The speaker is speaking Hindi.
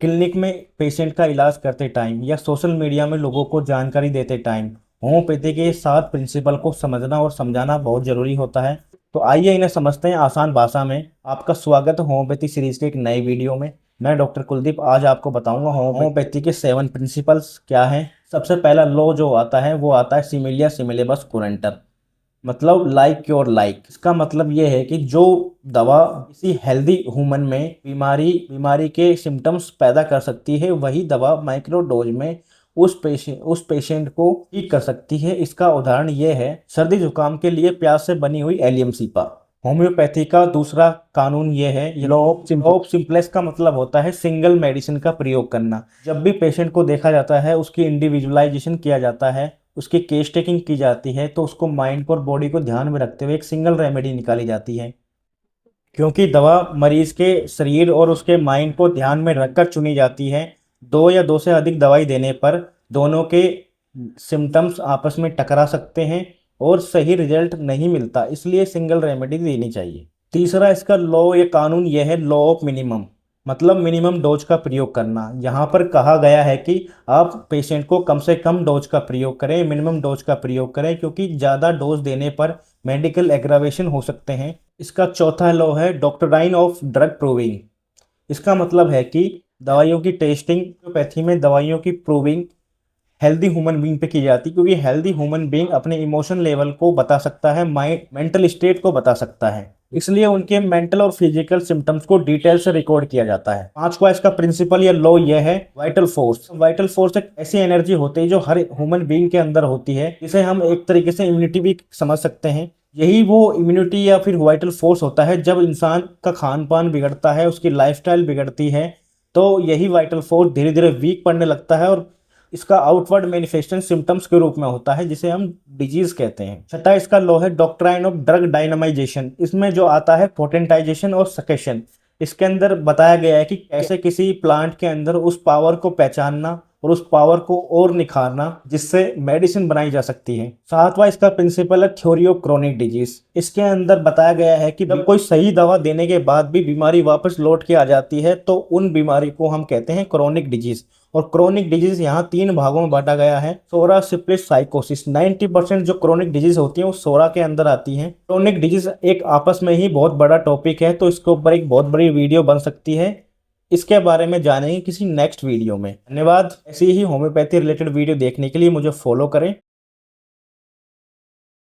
क्लिनिक में पेशेंट का इलाज करते टाइम या सोशल मीडिया में लोगों को जानकारी देते टाइम होम्योपैथी के 7 प्रिंसिपल को समझना और समझाना बहुत ज़रूरी होता है। तो आइए इन्हें समझते हैं आसान भाषा में। आपका स्वागत है होम्योपैथी सीरीज के एक नए वीडियो में। मैं डॉक्टर कुलदीप आज आपको बताऊंगा होम्योपैथी के 7 प्रिंसिपल्स क्या हैं। सबसे पहला लॉ जो आता है वो आता है सिमिलिया सिमिलेबस कुरेंटर, मतलब लाइक योर लाइक। इसका मतलब ये है कि जो दवा किसी हेल्दी ह्यूमन में बीमारी के सिम्टम्स पैदा कर सकती है, वही दवा माइक्रो डोज में उस पेशेंट को ठीक कर सकती है। इसका उदाहरण ये है सर्दी जुकाम के लिए प्याज से बनी हुई एलियम सीपा। होम्योपैथी का दूसरा कानून ये है लॉ ऑफ सिंपलेक्स का मतलब होता है सिंगल मेडिसिन का प्रयोग करना। जब भी पेशेंट को देखा जाता है, उसकी इंडिविजुअलाइजेशन किया जाता है, उसकी केस टेकिंग की जाती है, तो उसको माइंड को और बॉडी को ध्यान में रखते हुए एक सिंगल रेमेडी निकाली जाती है। क्योंकि दवा मरीज के शरीर और उसके माइंड को ध्यान में रखकर चुनी जाती है। दो या दो से अधिक दवाई देने पर दोनों के सिम्टम्स आपस में टकरा सकते हैं और सही रिजल्ट नहीं मिलता, इसलिए सिंगल रेमेडी देनी चाहिए। तीसरा इसका लॉ या कानून यह है लॉ ऑफ मिनिमम, मतलब मिनिमम डोज का प्रयोग करना। यहाँ पर कहा गया है कि आप पेशेंट को कम से कम डोज का प्रयोग करें, मिनिमम डोज का प्रयोग करें, क्योंकि ज़्यादा डोज देने पर मेडिकल एग्रावेशन हो सकते हैं। इसका चौथा लॉ है डॉक्ट्राइन ऑफ ड्रग प्रूविंग। इसका मतलब है कि दवाइयों की टेस्टिंग होम्योपैथी में दवाइयों की प्रूविंग हेल्दी ह्यूमन बीइंग पे की जाती है, क्योंकि हेल्दी ह्यूमन बीइंग अपने इमोशन लेवल को बता सकता है, माइंड मेंटल स्टेट को बता सकता है, इसलिए उनके मेंटल और फिजिकल सिम्टम्स को डिटेल से रिकॉर्ड किया जाता है। पांचवा इसका प्रिंसिपल या लॉ यह है वाइटल फोर्स। वाइटल फोर्स एक ऐसी एनर्जी होती है जो हर ह्यूमन बीइंग के अंदर होती है, जिसे हम एक तरीके से इम्यूनिटी भी समझ सकते हैं। यही वो इम्यूनिटी या फिर वाइटल फोर्स होता है जब इंसान का खान पान बिगड़ता है, उसकी लाइफस्टाइल बिगड़ती है, तो यही वाइटल फोर्स धीरे धीरे वीक पड़ने लगता है और इसका आउटवर्ड मैनिफेस्टेशन सिम्टम्स के रूप में होता है, जिसे हम डिजीज कहते हैं। छठा इसका लॉ है डॉक्ट्राइन ऑफ ड्रग डायनामाइजेशन। इसमें जो आता है पोटेंटाइजेशन और सकेशन। इसके अंदर बताया गया है कि कैसे किसी प्लांट के अंदर उस पावर को पहचानना और उस पावर को और निखारना जिससे मेडिसिन बनाई जा सकती है। सातवां इसका प्रिंसिपल है थ्योरी ऑफ क्रोनिक डिजीज। इसके अंदर बताया गया है कि जब कोई सही दवा देने के बाद भी बीमारी वापस लौट के आ जाती है, तो उन बीमारी को हम कहते हैं क्रोनिक डिजीज। और क्रोनिक डिजीज यहाँ 3 भागों में बांटा गया है। सोरा सिप्लिस साइकोसिस। 90% जो क्रोनिक डिजीज होती है वो सोरा के अंदर आती हैं। क्रोनिक डिजीज एक आपस में ही बहुत बड़ा टॉपिक है, तो इसके ऊपर एक बहुत बड़ी वीडियो बन सकती है। इसके बारे में जानेंगे किसी नेक्स्ट वीडियो में। धन्यवाद। ऐसी ही होम्योपैथी रिलेटेड वीडियो देखने के लिए मुझे फॉलो करें।